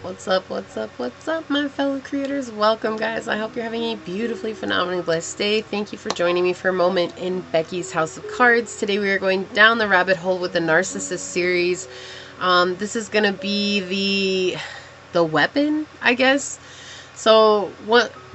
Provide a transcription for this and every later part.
What's up, what's up, what's up, my fellow creators? Welcome, guys. I hope you're having a beautifully, phenomenally blessed day. Thank you for joining me for a moment in Becky's House of Cards. Today we are going down the rabbit hole with the Narcissist series. This is going to be the weapon, I guess. So,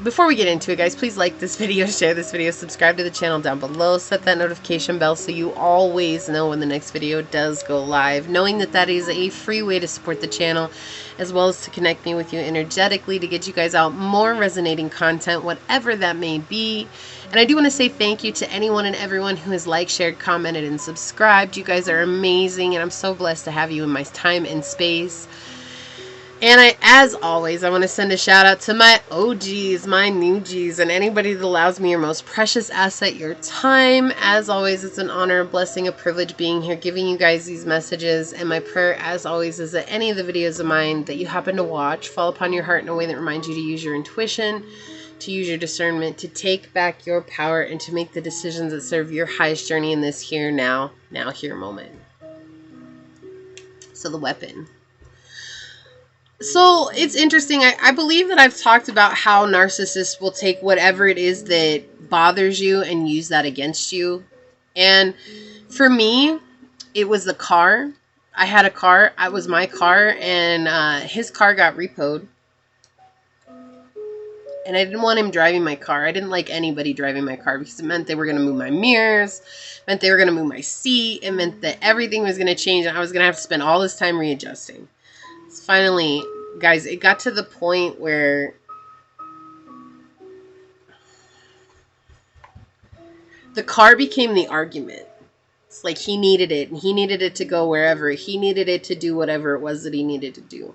before we get into it, guys, please like this video, share this video, subscribe to the channel down below, set that notification bell so you always know when the next video does go live, knowing that that is a free way to support the channel, as well as to connect me with you energetically to get you guys out more resonating content, whatever that may be. And I do want to say thank you to anyone and everyone who has liked, shared, commented, and subscribed. You guys are amazing, and I'm so blessed to have you in my time and space. And as always, I want to send a shout out to my OGs, my new Gs, and anybody that allows me your most precious asset, your time. As always, it's an honor, a blessing, a privilege being here, giving you guys these messages. And my prayer, as always, is that any of the videos of mine that you happen to watch fall upon your heart in a way that reminds you to use your intuition, to use your discernment, to take back your power, and to make the decisions that serve your highest journey in this here, now, here moment. So the weapon. So it's interesting. I believe that I've talked about how narcissists will take whatever it is that bothers you and use that against you. And for me, it was the car. I had a car. It was my car, and his car got repoed. And I didn't want him driving my car. I didn't like anybody driving my car because it meant they were going to move my mirrors, meant they were going to move my seat. It meant that everything was going to change, and I was going to have to spend all this time readjusting. Finally, guys, it got to the point where the car became the argument. It's like he needed it, and he needed it to go wherever. He needed it to do whatever it was that he needed to do.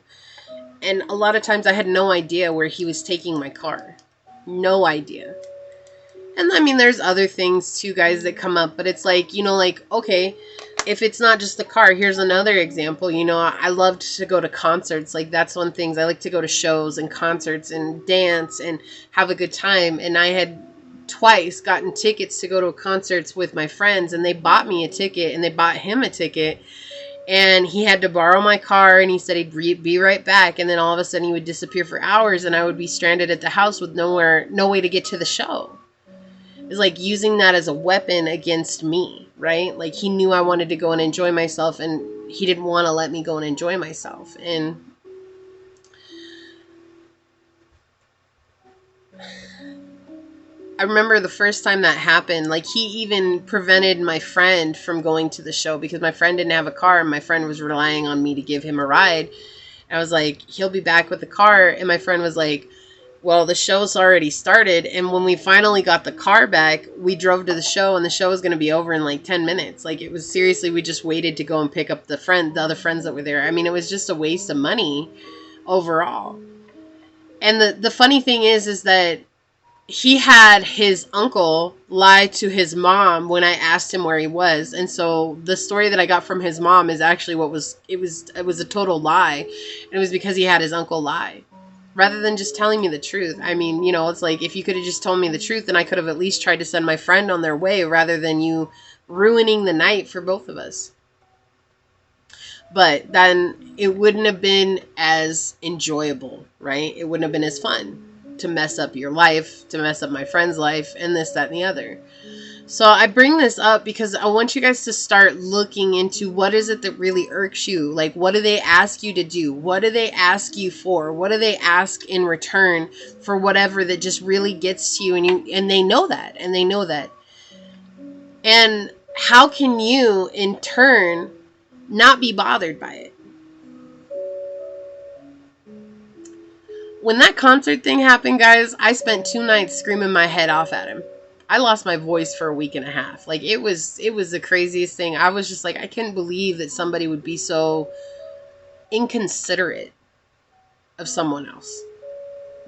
And a lot of times I had no idea where he was taking my car. No idea. And I mean, there's other things too, guys, that come up. But it's like, you know, like, okay, if it's not just the car, here's another example. You know, I loved to go to concerts. Like, that's one thing. I like to go to shows and concerts and dance and have a good time. And I had twice gotten tickets to go to concerts with my friends, and they bought me a ticket, and they bought him a ticket. And he had to borrow my car, and he said he'd be right back. And then all of a sudden he would disappear for hours, and I would be stranded at the house with no way to get to the show. It's like using that as a weapon against me, right? Like, he knew I wanted to go and enjoy myself, and he didn't want to let me go and enjoy myself. And I remember the first time that happened, like, he even prevented my friend from going to the show because my friend didn't have a car, and my friend was relying on me to give him a ride. And I was like, he'll be back with the car. And my friend was like, well, the show's already started. And when we finally got the car back, we drove to the show, and the show was going to be over in like 10 minutes. Like, it was seriously, we just waited to go and pick up the other friends that were there. I mean, it was just a waste of money overall. And the funny thing is that he had his uncle lie to his mom when I asked him where he was. And so the story that I got from his mom is actually it was a total lie. And it was because he had his uncle lie, rather than just telling me the truth. I mean, you know, it's like, if you could have just told me the truth, then I could have at least tried to send my friend on their way, rather than you ruining the night for both of us. But then it wouldn't have been as enjoyable, right? It wouldn't have been as fun to mess up your life, to mess up my friend's life, and this, that, and the other. So I bring this up because I want you guys to start looking into what is it that really irks you. Like, what do they ask you to do? What do they ask you for? What do they ask in return for whatever that just really gets to you? And they know that, and they know that. And how can you, in turn, not be bothered by it? When that concert thing happened, guys, I spent 2 nights screaming my head off at him. I lost my voice for a week and a half. Like, it was the craziest thing. I was just like, I couldn't believe that somebody would be so inconsiderate of someone else.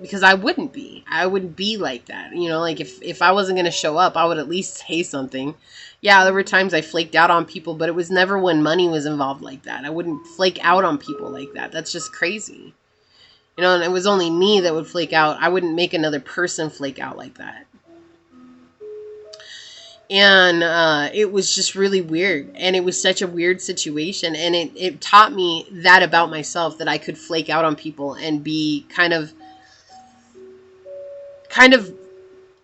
Because I wouldn't be. I wouldn't be like that. You know, like, if I wasn't going to show up, I would at least say something. Yeah, there were times I flaked out on people, but it was never when money was involved like that. I wouldn't flake out on people like that. That's just crazy. You know, and it was only me that would flake out. I wouldn't make another person flake out like that. And it was just really weird. And it was such a weird situation. And it taught me that about myself, that I could flake out on people and be kind of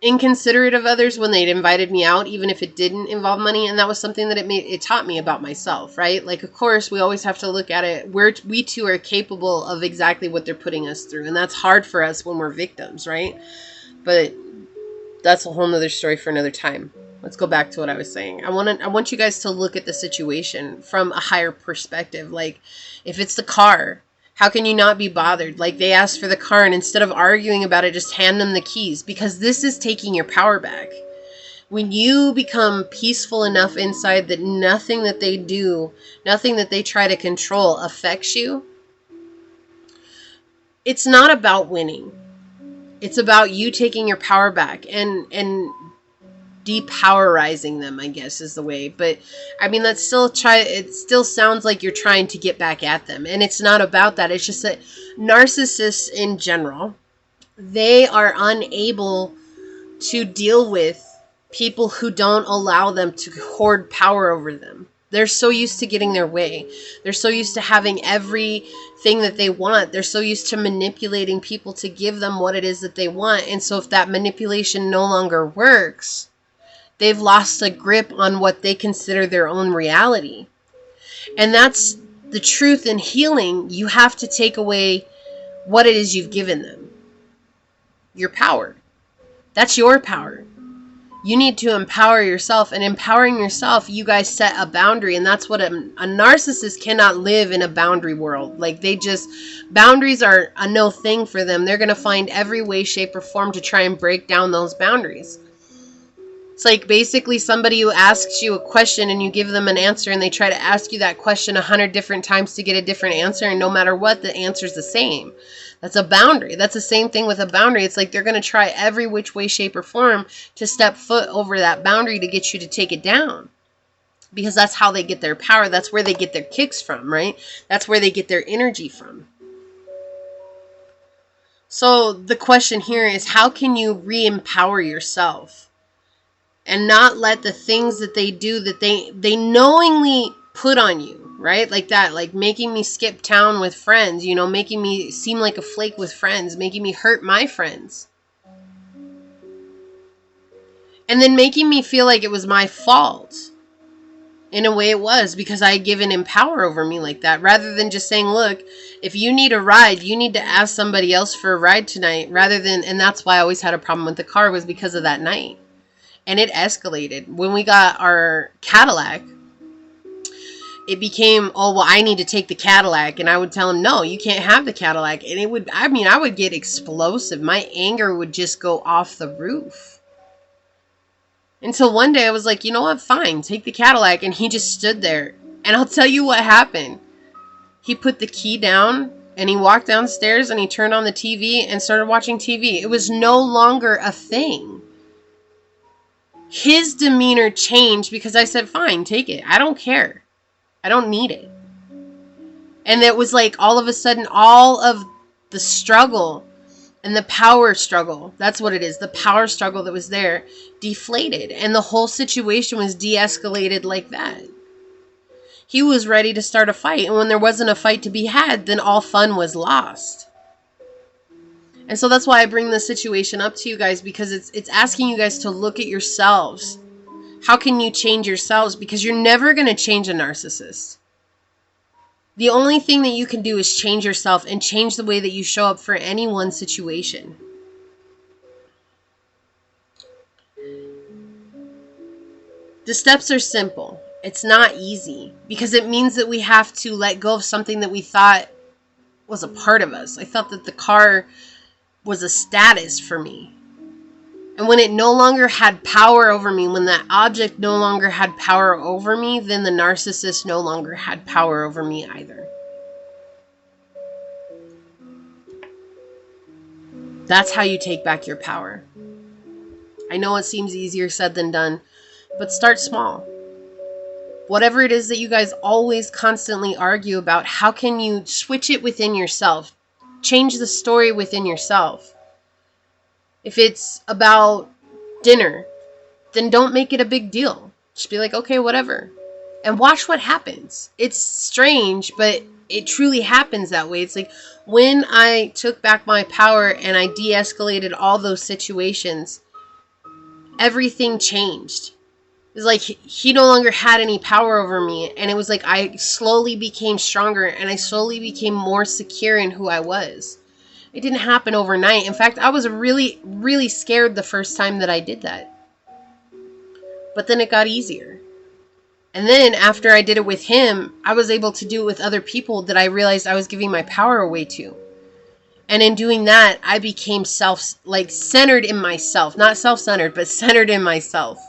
inconsiderate of others when they'd invited me out, even if it didn't involve money. And that was something that it taught me about myself, right? Like, of course, we always have to look at it. We too are capable of exactly what they're putting us through. And that's hard for us when we're victims, right? But that's a whole nother story for another time. Let's go back to what I was saying. I want you guys to look at the situation from a higher perspective. Like, if it's the car, how can you not be bothered? Like, they asked for the car, and instead of arguing about it, just hand them the keys, because this is taking your power back. When you become peaceful enough inside that nothing that they do, nothing that they try to control affects you, it's not about winning. It's about you taking your power back and depowerizing them, I guess is the way. But I mean, it still sounds like you're trying to get back at them, and it's not about that. It's just that narcissists in general, they are unable to deal with people who don't allow them to hoard power over them. They're so used to getting their way. They're so used to having everything that they want. They're so used to manipulating people to give them what it is that they want. And so if that manipulation no longer works, they've lost a grip on what they consider their own reality. And that's the truth in healing. You have to take away what it is you've given them. Your power. That's your power. You need to empower yourself. And empowering yourself, you guys set a boundary. And that's what a narcissist cannot live in a boundary world. Like, boundaries are a no thing for them. They're going to find every way, shape, or form to try and break down those boundaries. It's like basically somebody who asks you a question and you give them an answer, and they try to ask you that question 100 different times to get a different answer, and no matter what, the answer's the same. That's a boundary. That's the same thing with a boundary. It's like they're going to try every which way, shape, or form to step foot over that boundary to get you to take it down. Because that's how they get their power. That's where they get their kicks from, right? That's where they get their energy from. So the question here is, how can you re-empower yourself? And not let the things that they do, that they knowingly put on you, right? Like that, like making me skip town with friends, making me seem like a flake with friends, making me hurt my friends. And then making me feel like it was my fault. In a way it was, because I had given him power over me like that. Rather than just saying, look, if you need a ride, you need to ask somebody else for a ride tonight. And that's why I always had a problem with the car, was because of that night. And it escalated. When we got our Cadillac, it became, oh, well, I need to take the Cadillac. And I would tell him, no, you can't have the Cadillac. And I would get explosive. My anger would just go off the roof. Until one day I was like, you know what, fine, take the Cadillac. And he just stood there. And I'll tell you what happened. He put the key down and he walked downstairs and he turned on the TV and started watching TV. It was no longer a thing. His demeanor changed because I said, fine, take it. I don't care. I don't need it. And it was like all of a sudden, all of the struggle and the power struggle, that's what it is, the power struggle that was there, deflated. And the whole situation was de-escalated like that. He was ready to start a fight. And when there wasn't a fight to be had, then all fun was lost. And so that's why I bring this situation up to you guys, because it's asking you guys to look at yourselves. How can you change yourselves? Because you're never going to change a narcissist. The only thing that you can do is change yourself and change the way that you show up for any one situation. The steps are simple. It's not easy, because it means that we have to let go of something that we thought was a part of us. I thought that the car was a status for me. And when it no longer had power over me, when that object no longer had power over me, then the narcissist no longer had power over me either. That's how you take back your power. I know it seems easier said than done, but start small. Whatever it is that you guys always constantly argue about, how can you switch it within yourself? Change the story within yourself. If it's about dinner, then don't make it a big deal. Just be like, okay, whatever. And watch what happens. It's strange, but it truly happens that way. It's like when I took back my power and I de-escalated all those situations, everything changed. It's like he no longer had any power over me. And it was like I slowly became stronger and I slowly became more secure in who I was. It didn't happen overnight. In fact, I was really, really scared the first time that I did that. But then it got easier. And then after I did it with him, I was able to do it with other people that I realized I was giving my power away to. And in doing that, I became centered in myself. Not self-centered, but centered in myself.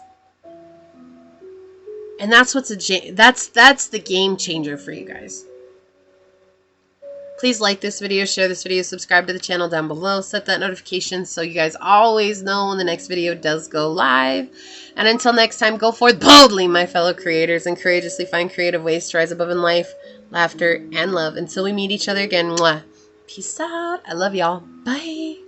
And that's that's the game changer for you guys. Please like this video, share this video, subscribe to the channel down below, set that notification so you guys always know when the next video does go live. And until next time, go forth boldly, my fellow creators, and courageously find creative ways to rise above in life, laughter, and love. Until we meet each other again, mwah. Peace out. I love y'all. Bye.